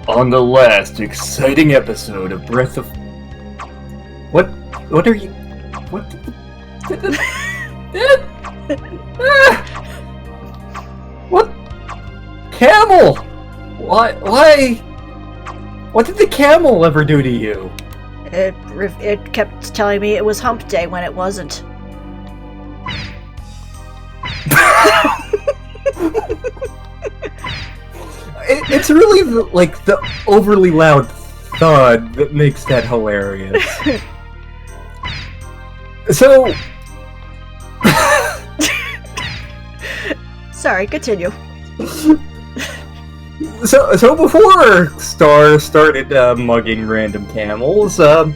On the last exciting episode of Breath of... What are you... What? What? Camel! Why? What did the camel ever do to you? It kept telling me it was hump day when it wasn't. It's really the overly loud thud that makes that hilarious. So... Sorry, continue. So before Star started mugging random camels, on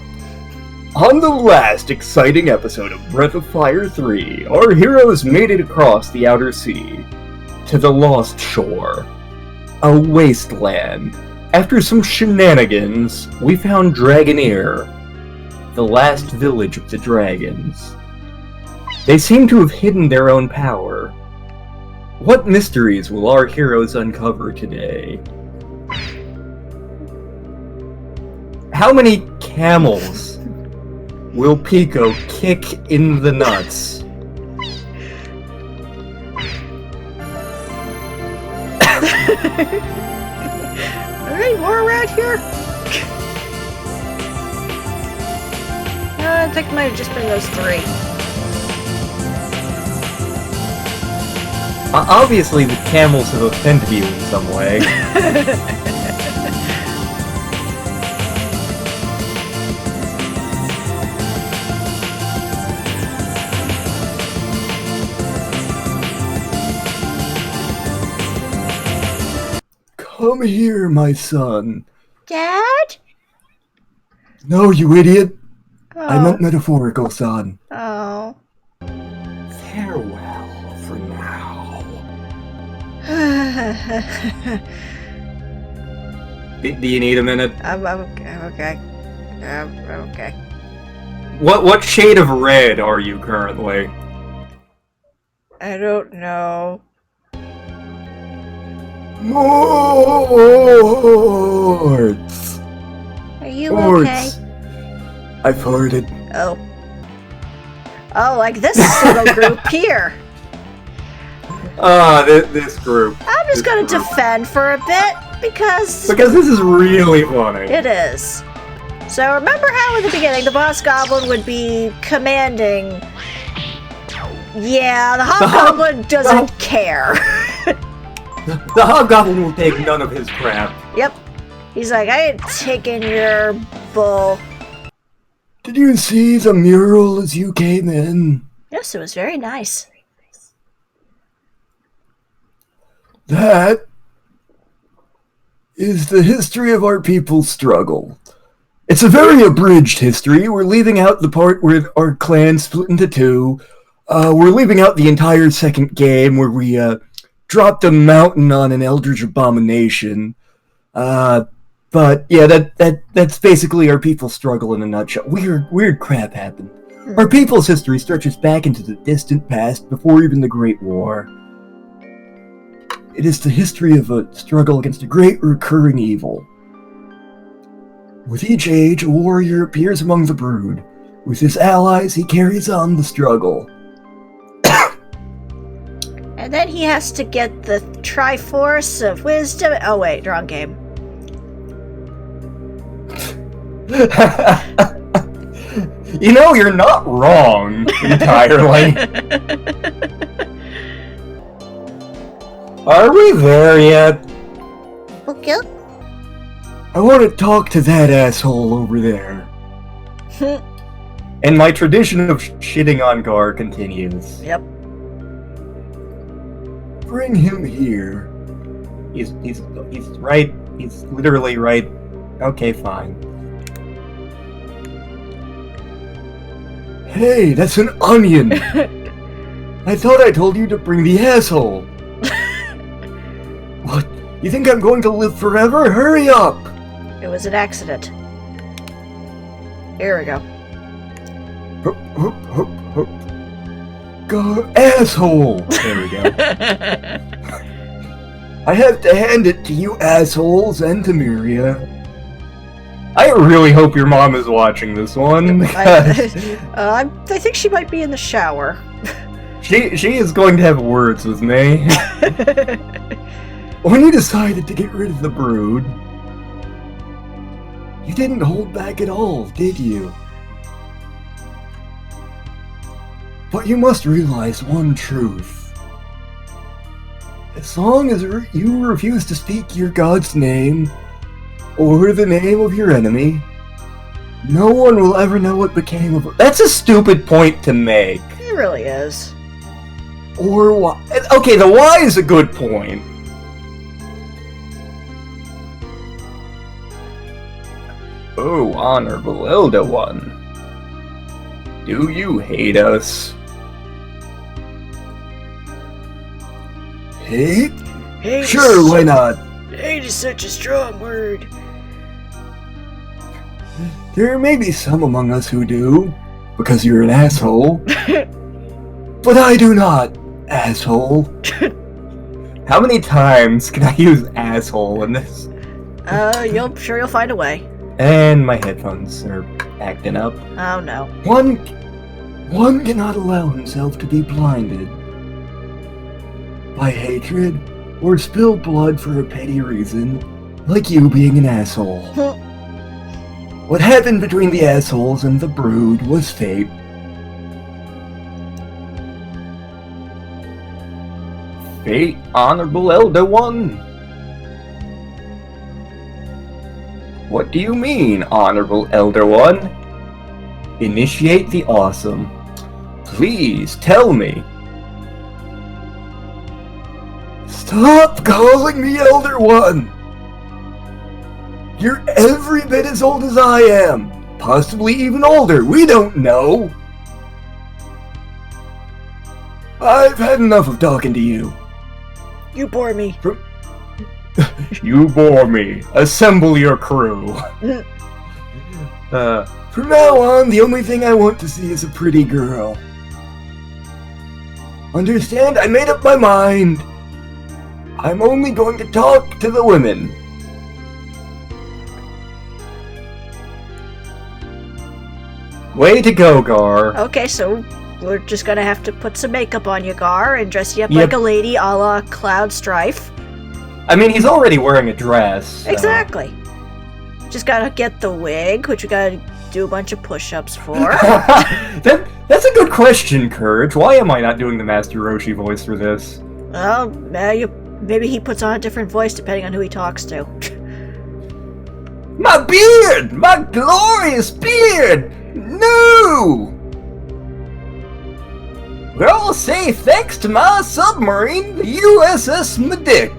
the last exciting episode of Breath of Fire 3, our heroes made it across the outer sea to the Lost Shore, a wasteland. After some shenanigans, we found Dragoneer, the last village of the dragons. They seem to have hidden their own power. What mysteries will our heroes uncover today? How many camels will Pico kick in the nuts? Are there any more around here? I think it might have just been those three. Obviously, the camels have offended you in some way. Come here, my son. Dad? No, you idiot. Oh. I meant metaphorical, son. Oh. Farewell for now. Do you need a minute? I'm okay. Okay. What shade of red are you currently? I don't know. Morts! Are you okay? I farted. Oh, like this little group here. This group. I'm just gonna defend for a bit because this is really funny. It is. So remember how in the beginning the boss goblin would be commanding? Yeah, the hobgoblin doesn't care. The hobgoblin will take none of his crap. Yep. He's like, I ain't taking your bull. Did you see the mural as you came in? Yes, it was very nice. That is the history of our people's struggle. It's a very abridged history. We're leaving out the part where our clan split into two. We're leaving out the entire second game where we dropped a mountain on an eldritch abomination. But yeah, that's basically our people's struggle in a nutshell. Weird crap happened. Our people's history stretches back into the distant past, before even the Great War. It is the history of a struggle against a great recurring evil. With each age, a warrior appears among the brood. With his allies, he carries on the struggle. And then he has to get the Triforce of Wisdom. Oh wait, wrong game. You know, you're not wrong entirely. Are we there yet? Okay. I want to talk to that asshole over there. And my tradition of shitting on Garr continues. Yep. Bring him here. He's right. He's literally right. Okay, fine. Hey, that's an onion! I thought I told you to bring the asshole! What? You think I'm going to live forever? Hurry up! It was an accident. Here we go. Go, asshole! There we go. I have to hand it to you assholes and to Miria. I really hope your mom is watching this one. I think she might be in the shower. She is going to have words with me. When you decided to get rid of the brood, you didn't hold back at all, did you? But you must realize one truth. As long as you refuse to speak your god's name, or the name of your enemy, no one will ever know what became of her. That's a stupid point to make. It really is. Or why. Okay, the why is a good point. Oh, Honorable Elder One. Do you hate us? Hate? Hate Sure, why not? Hate is such a strong word. There may be some among us who do, because you're an asshole. But I do not, asshole. How many times can I use asshole in this? You'll find a way. And my headphones are acting up. Oh no. One cannot allow himself to be blinded by hatred or spill blood for a petty reason, like you being an asshole. What happened between the assholes and the brood was fate. Fate, Honorable Elder One? What do you mean, Honorable Elder One? Initiate the awesome. Please tell me. Stop calling me Elder One! You're every bit as old as I am. Possibly even older, we don't know. I've had enough of talking to you. You bore me. You bore me. Assemble your crew. From now on, the only thing I want to see is a pretty girl. Understand? I made up my mind. I'm only going to talk to the women. Way to go, Garr. Okay, so we're just gonna have to put some makeup on you, Garr, and dress you up Yep. like a lady a la Cloud Strife. I mean, he's already wearing a dress. So. Exactly. Just gotta get the wig, which we gotta do a bunch of push-ups for. That's a good question, Courage. Why am I not doing the Master Roshi voice for this? Well, maybe he puts on a different voice depending on who he talks to. My beard! My glorious beard! No! We're all safe thanks to my submarine, the USS Medic.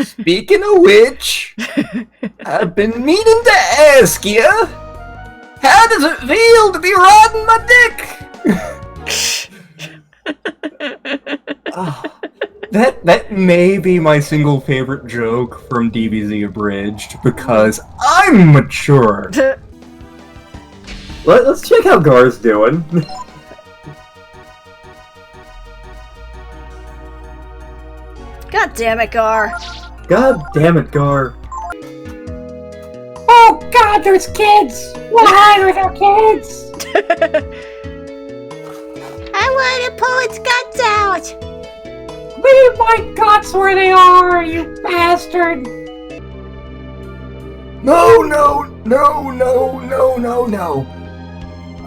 Speaking of which, I've been meaning to ask you, how does it feel to be riding my dick? That may be my single favorite joke from DBZ Abridged, because I'm mature. Let's check how Gar's doing. God damn it, Garr. God damn it, Garr. Oh god, there's kids! Why are there kids? I want to pull its guts out! Leave my guts where they are, you bastard! No.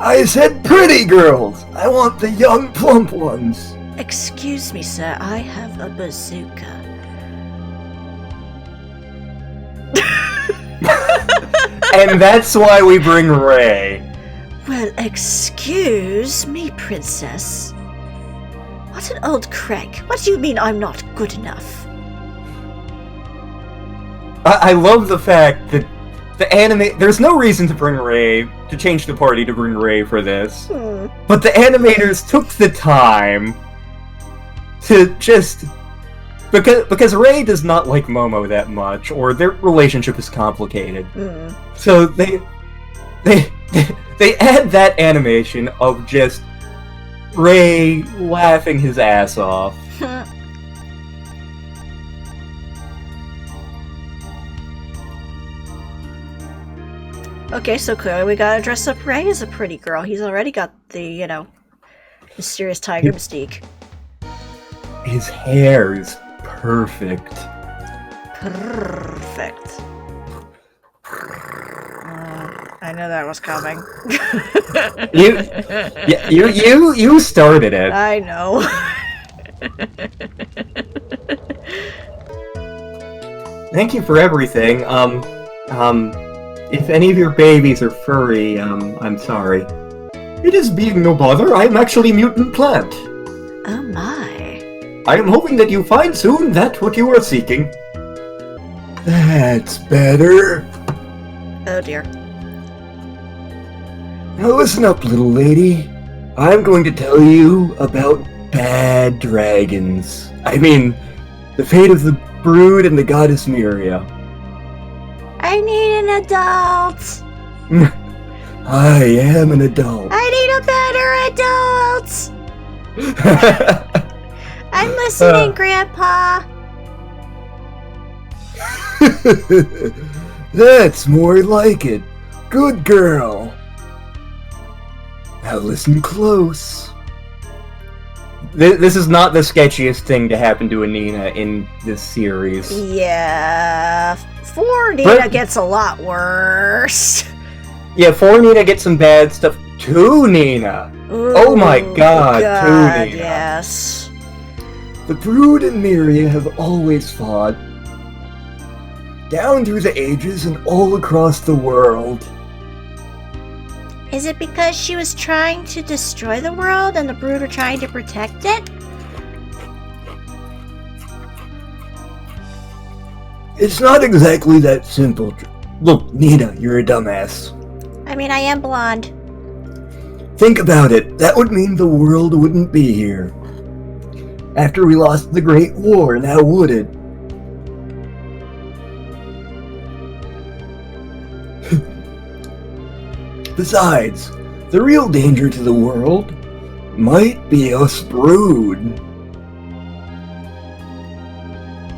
I said pretty girls. I want the young, plump ones. Excuse me, sir, I have a bazooka. And that's why we bring Ray. Well, excuse me, princess. What an old crank. What do you mean I'm not good enough? I love the fact that the anime... There's no reason to bring Ray, to change the party to bring Ray for this. But the animators took the time to just... Because Ray does not like Momo that much, or their relationship is complicated. So they add that animation of just Ray laughing his ass off. Okay, so clearly we gotta dress up Ray as a pretty girl. He's already got the, mysterious tiger mystique. His hair is perfect. Perfect. I knew that was coming. You started it. I know. Thank you for everything. If any of your babies are furry, I'm sorry. It is being no bother. I am actually mutant plant. Oh my. I am hoping that you find soon that what you are seeking. That's better. Oh dear. Now listen up, little lady. I'm going to tell you about bad dragons. I mean, the fate of the brood and the goddess Miria. I need an adult. I am an adult. I need a better adult. I'm listening, Grandpa. That's more like it. Good girl. Now listen close. This is not the sketchiest thing to happen to a Nina in this series. Yeah. 4 Nina gets a lot worse. Yeah, 4 Nina gets some bad stuff. 2 Nina! Ooh, Oh my god, 2 Nina. Yes. The brood and Miria have always fought. Down through the ages and all across the world. Is it because she was trying to destroy the world and the brood are trying to protect it? It's not exactly that simple. Look, Nina, you're a dumbass. I mean, I am blonde. Think about it. That would mean the world wouldn't be here. After we lost the Great War, now would it? Besides, the real danger to the world might be us brood.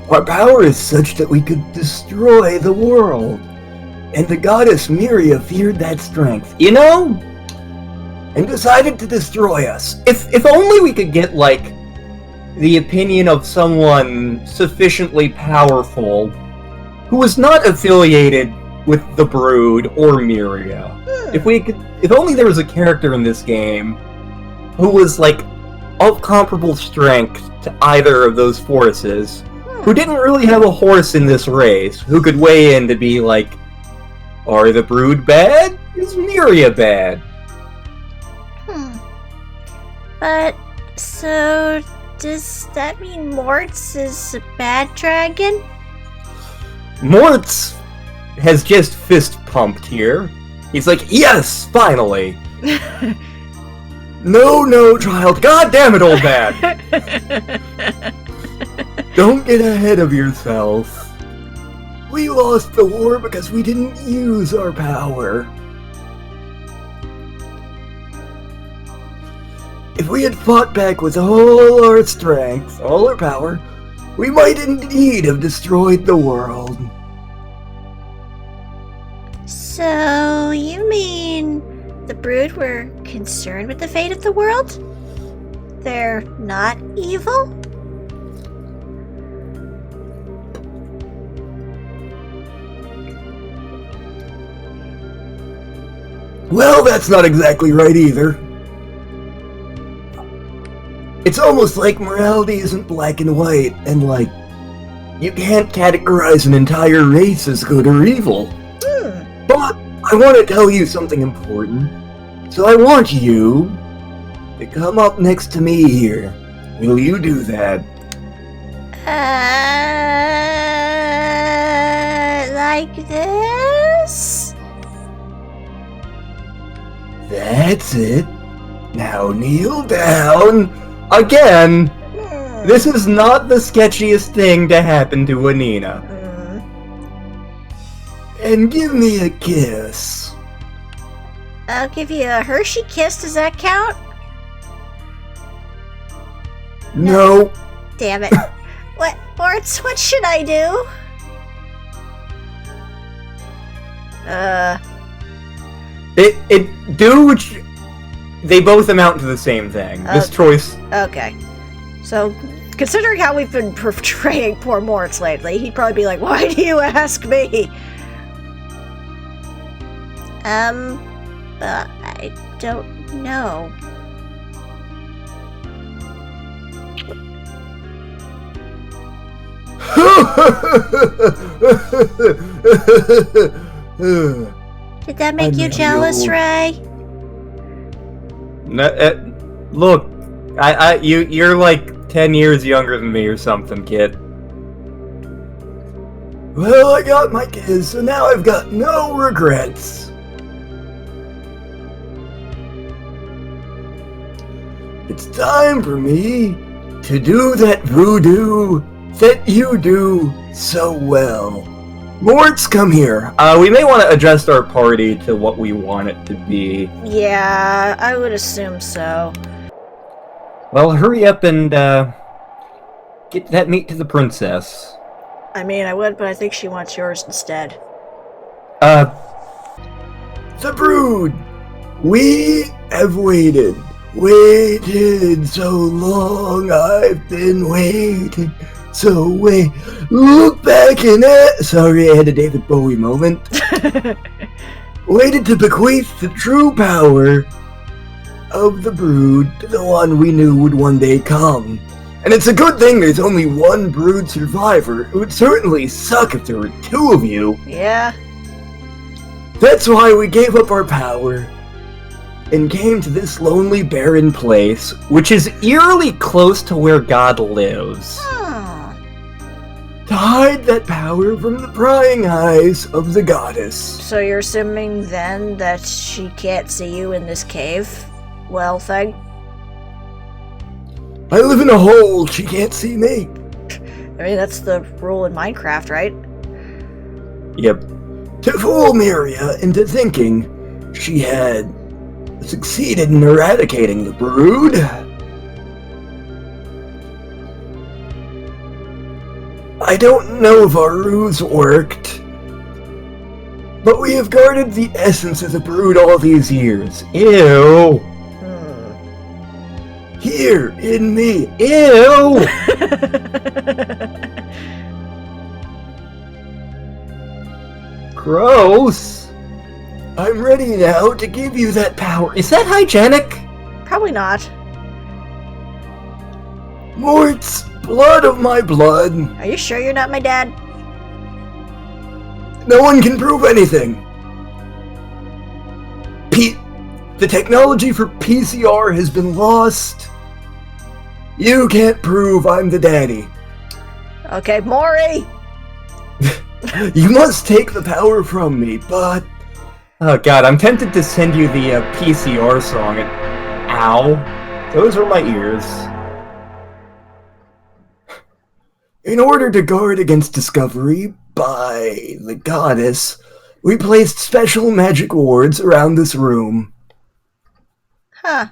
Our power is such that we could destroy the world, and the goddess Miria feared that strength, You know, and decided to destroy us. if only we could get, like, the opinion of someone sufficiently powerful who was not affiliated with the Brood or Miria. If only there was a character in this game who was, like, of comparable strength to either of those forces, who didn't really have a horse in this race, who could weigh in to be like, are the Brood bad? Is Miria bad? But, so, does that mean Mortz is a bad dragon? Mortz has just fist pumped here. He's like, yes, finally! No, child. God damn it, old man! Don't get ahead of yourself. We lost the war because we didn't use our power. If we had fought back with all our strength, all our power, we might indeed have destroyed the world. So, you mean the Brood were concerned with the fate of the world? They're not evil? Well, that's not exactly right either. It's almost like morality isn't black and white, and like, you can't categorize an entire race as good or evil. But I want to tell you something important. So I want you to come up next to me here. Will you do that? Like this? That's it. Now kneel down. Again, this is not the sketchiest thing to happen to a Nina. And give me a kiss. I'll give you a Hershey kiss, does that count? No. Damn it. What, Mortz, what should I do? They both amount to the same thing. This choice... Okay. So, considering how we've been portraying poor Moritz lately, he'd probably be like, why do you ask me? I don't know. Did that make you jealous, Ray? Look, you're like 10 years younger than me or something, kid. Well, I got my kids, so now I've got no regrets. It's time for me to do that voodoo that you do so well. Moritz, come here. We may want to adjust our party to what we want it to be. Yeah, I would assume so. Well, hurry up and, get that meat to the princess. I mean, I would, but I think she wants yours instead. The brood! We have waited so long. I've been waiting. So look back in it. Sorry, I had a David Bowie moment. Waited to bequeath the true power of the brood to the one we knew would one day come. And it's a good thing there's only one brood survivor. It would certainly suck if there were two of you. Yeah. That's why we gave up our power and came to this lonely, barren place, which is eerily close to where God lives. To hide that power from the prying eyes of the goddess. So you're assuming then that she can't see you in this cave? Well, thing? I live in a hole, she can't see me. I mean, that's the rule in Minecraft, right? Yep. To fool Miria into thinking she had succeeded in eradicating the brood. I don't know if our ruse worked, but we have guarded the essence of the brood all these years. Ew! Here, in me. Ew! Gross! I'm ready now to give you that power. Is that hygienic? Probably not. Mort's blood of my blood. Are you sure you're not my dad? No one can prove anything. The technology for PCR has been lost. You can't prove I'm the daddy. Okay, Maury! You must take the power from me, but... Oh god, I'm tempted to send you the PCR song and... Ow. Those are my ears. In order to guard against discovery by the goddess, we placed special magic wards around this room. Huh.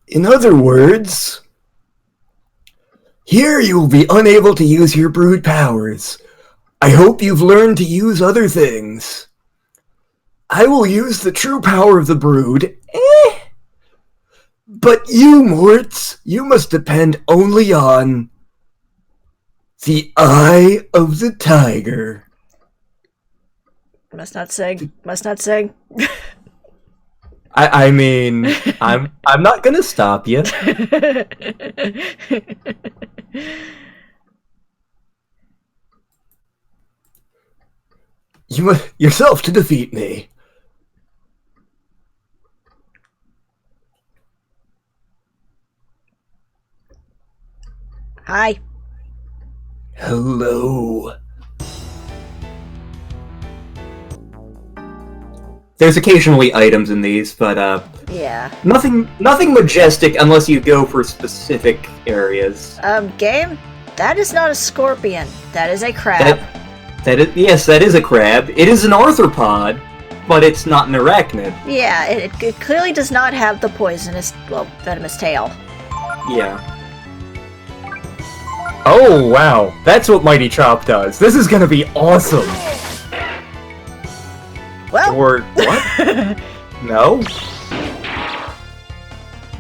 In other words, here you will be unable to use your brood powers. I hope you've learned to use other things. I will use the true power of the brood. But you, Mortz, you must depend only on the eye of the tiger. Must not sing. Must not sing. I mean, I'm not gonna stop you. You must yourself to defeat me. Hi. Hello. There's occasionally items in these, but Yeah. nothing majestic unless you go for specific areas. Game? That is not a scorpion. That is a crab. Yes, that is a crab. It is an arthropod, but it's not an arachnid. Yeah, it clearly does not have the poisonous, well, venomous tail. Yeah. Oh, wow. That's what Mighty Chop does. This is gonna be awesome. Well. Or what? No?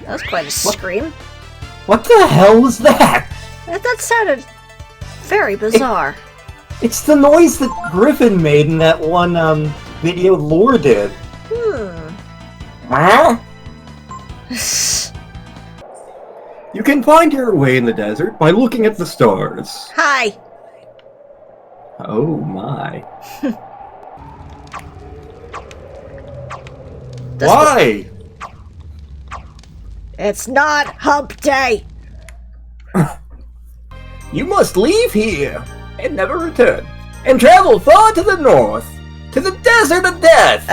That was quite a scream. What the hell was that? That sounded very bizarre. It's the noise that Griffin made in that one, video Lore did. Huh? You can find your way in the desert by looking at the stars. Hi. Oh my. Why? It's not hump day. You must leave here and never return, and travel far to the north, to the desert of death.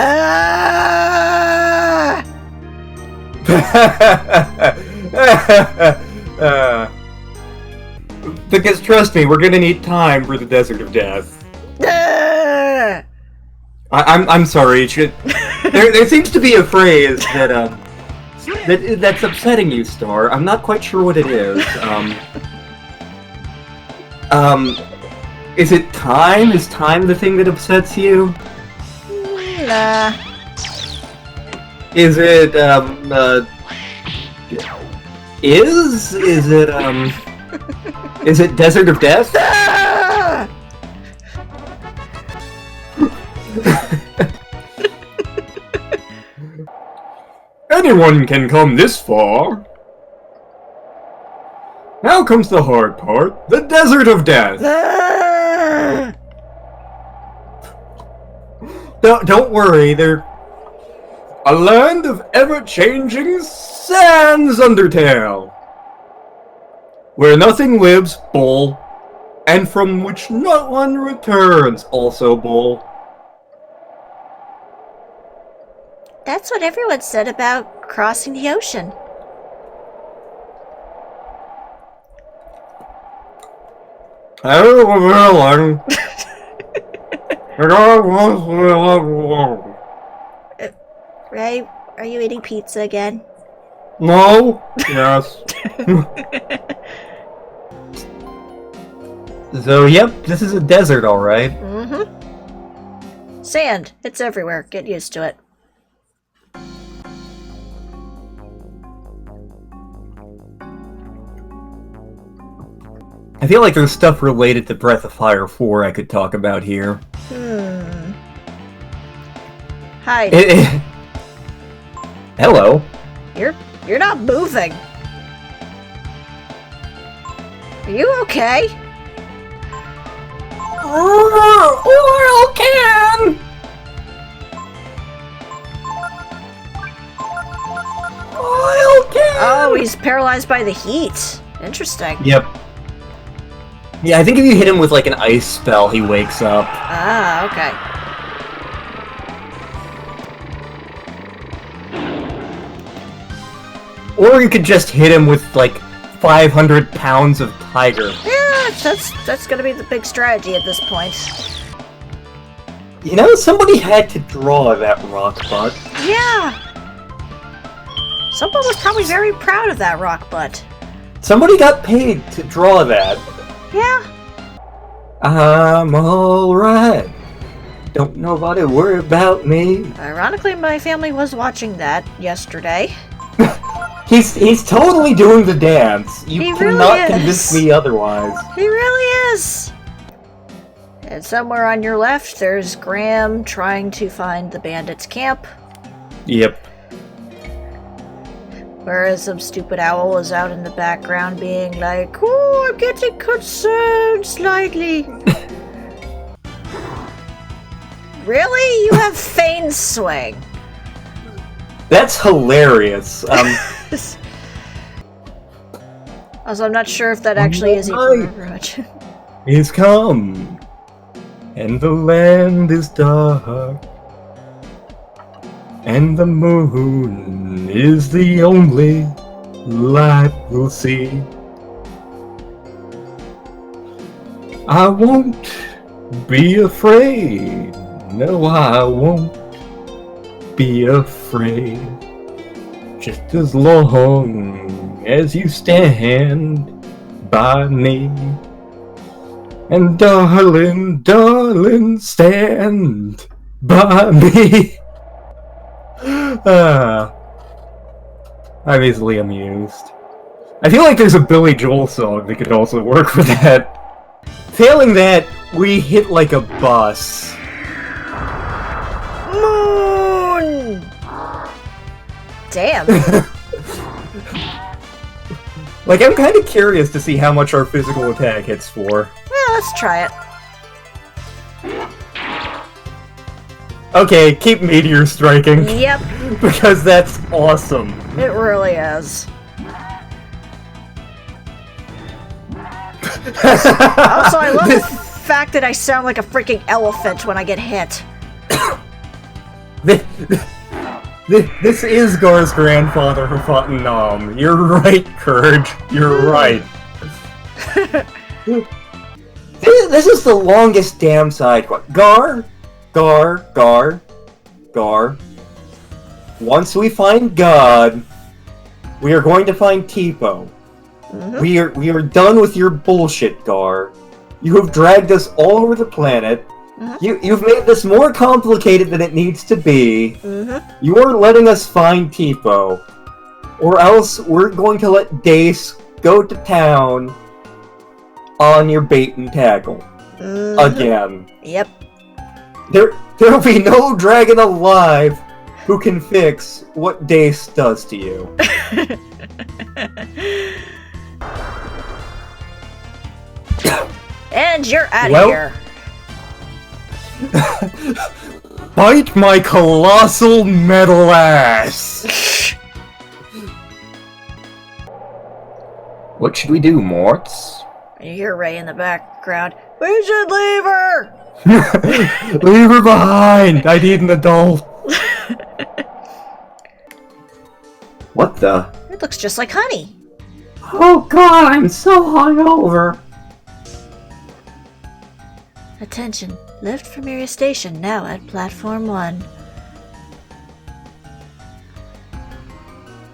Because trust me, we're gonna need time for the desert of death. I'm sorry. It should. There seems to be a phrase that's upsetting you, Star. I'm not quite sure what it is. Is it time? Is time the thing that upsets you? Nah. Is it, is it, is it Desert of Death? Anyone can come this far. Now comes the hard part, the Desert of Death. Don't worry, they're a land of ever-changing sands, Undertale, where nothing lives, Bull, and from which no one returns, also Bull. That's what everyone said about crossing the ocean. Ray, are you eating pizza again? No? Yes. So, yep, this is a desert, alright. Mm-hmm. Sand. It's everywhere. Get used to it. I feel like there's stuff related to Breath of Fire 4 I could talk about here. Hi. Hello. You're not moving. Are you okay? Oil can! Oil can! Oh, he's paralyzed by the heat. Interesting. Yep. Yeah, I think if you hit him with like an ice spell, he wakes up. Ah, okay. Or you could just hit him with like 500 pounds of tiger. Yeah, that's gonna be the big strategy at this point. You know, somebody had to draw that rock butt. Yeah. Someone was probably very proud of that rock butt. Somebody got paid to draw that. Yeah. I'm alright. Don't nobody worry about me. Ironically, my family was watching that yesterday. He's totally doing the dance. You He cannot really convince is. me otherwise. He really is. And somewhere on your left, there's Graham trying to find the bandits' camp. Yep. Whereas some stupid owl is out in the background being like, "Oh, I'm getting concerned slightly." Really? You have Fane Swing. That's hilarious. Also, I'm not sure if that actually is even Overwatch. He's come, and the land is dark, and the moon is the only light we'll see. I won't be afraid. No, I won't be afraid. Just as long as you stand by me. And darling, darling, stand Me. I'm easily amused. I feel like there's a Billy Joel song that could also work for that. Failing that, we hit like a bus. Moon! Damn. Like, I'm kind of curious to see how much our physical attack hits for. Well, let's try it. Okay, keep meteor striking. Yep, Because that's awesome. it really is. Also, I love the fact that I sound like a freaking elephant when I get hit. This is Gar's grandfather who fought in Nam. You're right, Courage. You're right. This is the longest damn side quest. Garr. Once we find God, we are going to find Teepo. Mm-hmm. We are done with your bullshit, Garr. You have dragged us all over the planet. Mm-hmm. You've made this more complicated than it needs to be. Mm-hmm. You are letting us find Teepo. Or else we're going to let Dace go to town on your bait and tackle. Mm-hmm. Again. Yep. There'll be no dragon alive who can fix what Dace does to you. And you're out of Well- here. Bite my colossal metal ass! What should we do, Morts? You hear Ray in the background. We should leave her! Leave her behind! I need an adult! What the? It looks just like honey. Oh god, I'm so hungover. Attention. Lift from Area Station now at Platform 1.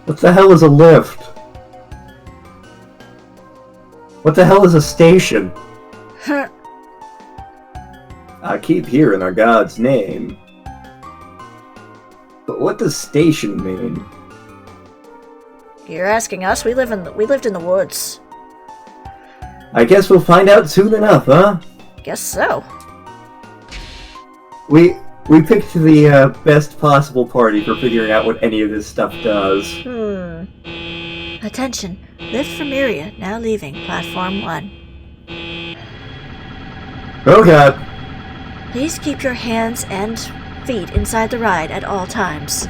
What the hell is a lift? What the hell is a station? I keep hearing our god's name. But what does station mean? You're asking us? We lived in the woods. I guess we'll find out soon enough, huh? Guess so. We picked the best possible party for figuring out what any of this stuff does. Attention. Lift from Area now leaving Platform 1. Oh god. Please keep your hands and feet inside the ride at all times.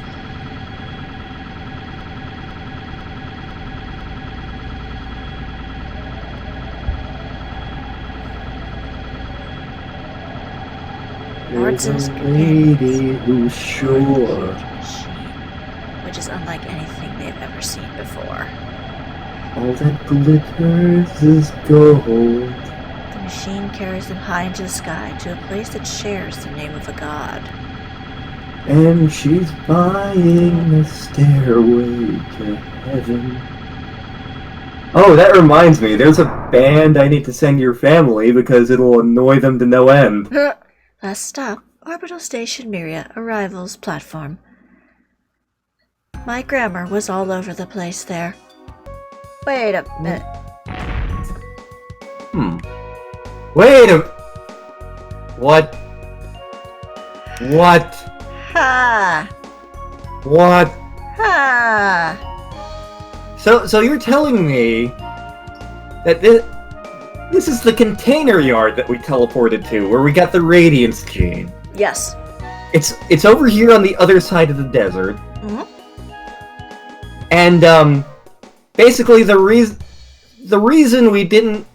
There's a lady who's sure. Which is unlike anything they've ever seen before. All that glitters is gold. The machine carries them high into the sky to a place that shares the name of a god. And she's buying a stairway to heaven. Oh, that reminds me, there's a band I need to send your family because it'll annoy them to no end. Last stop, Orbital Station Miria, Arrivals Platform. My grammar was all over the place there. Wait a minute. Wait a... What? What? Ha! What? Ha! So you're telling me that this is the container yard that we teleported to, where we got the Radiance gene. Yes. It's over here on the other side of the desert. Mm-hmm. And basically the reason we didn't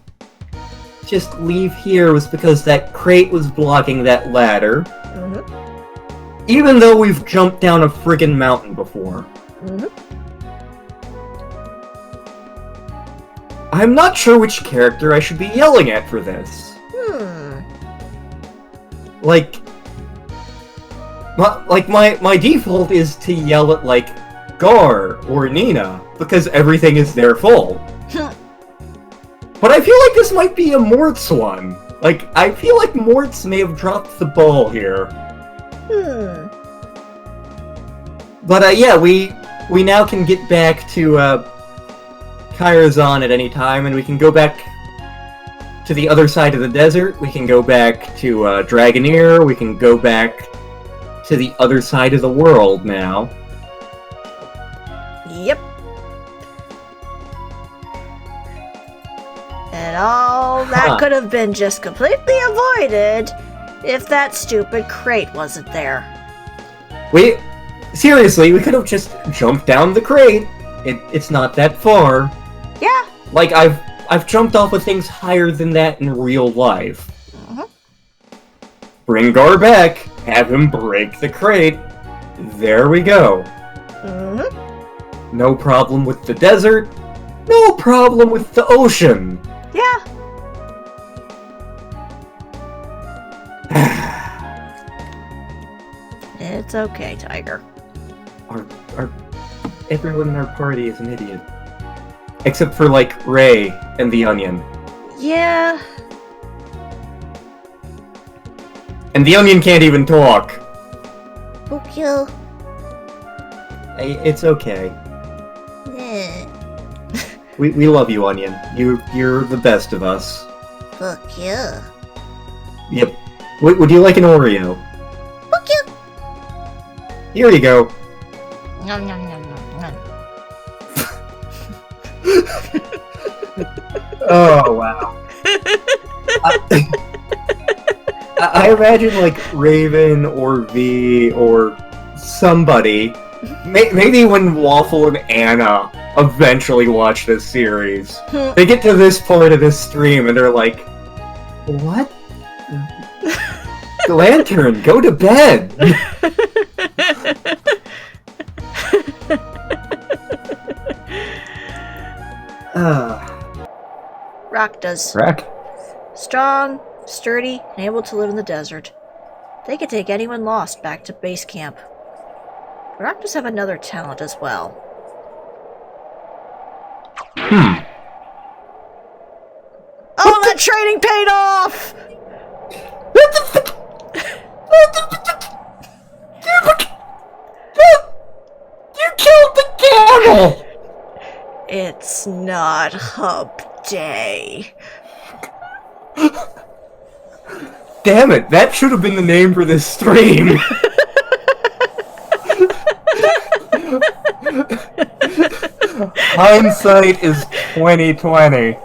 just leave here was because that crate was blocking that ladder. Mm-hmm. Even though we've jumped down a friggin' mountain before. Mm-hmm. I'm not sure which character I should be yelling at for this. Like my default is to yell at, like, Garr or Nina, because everything is their fault. But I feel like this might be a Mort's one. Like, I feel like Mort's may have dropped the ball here. But yeah, we now can get back to Kyrazon at any time, and we can go back to the other side of the desert. We can go back to Dragoneer. We can go back to the other side of the world now. Yep. And all that could have been just completely avoided if that stupid crate wasn't there. Seriously, we could have just jumped down the crate. It's not that far. Yeah. Like, I've jumped off of things higher than that in real life. Bring Garr back, have him break the crate. There we go. No problem with the desert. No problem with the ocean. Yeah. It's okay, Tiger. Everyone in our party is an idiot. Except for, like, Ray and the Onion. Yeah. And the Onion can't even talk. Fuck you. It's okay. Yeah. We love you, Onion. You're the best of us. Fuck you. Yep. Would you like an Oreo? Fuck you. Here you go. Nom nom nom nom nom. Oh, wow. I imagine, like, Raven or V or somebody, maybe when Waffle and Anna eventually watch this series, they get to this part of this stream and they're like, what? Lantern, go to bed! Raktas. Rack? Strong, sturdy, and able to live in the desert. They could take anyone lost back to base camp. Raktas have another talent as well. Oh, that training paid off! What the fuck? You killed the camel! It's not hump day. Damn it, that should have been the name for this stream. Hindsight is 2020.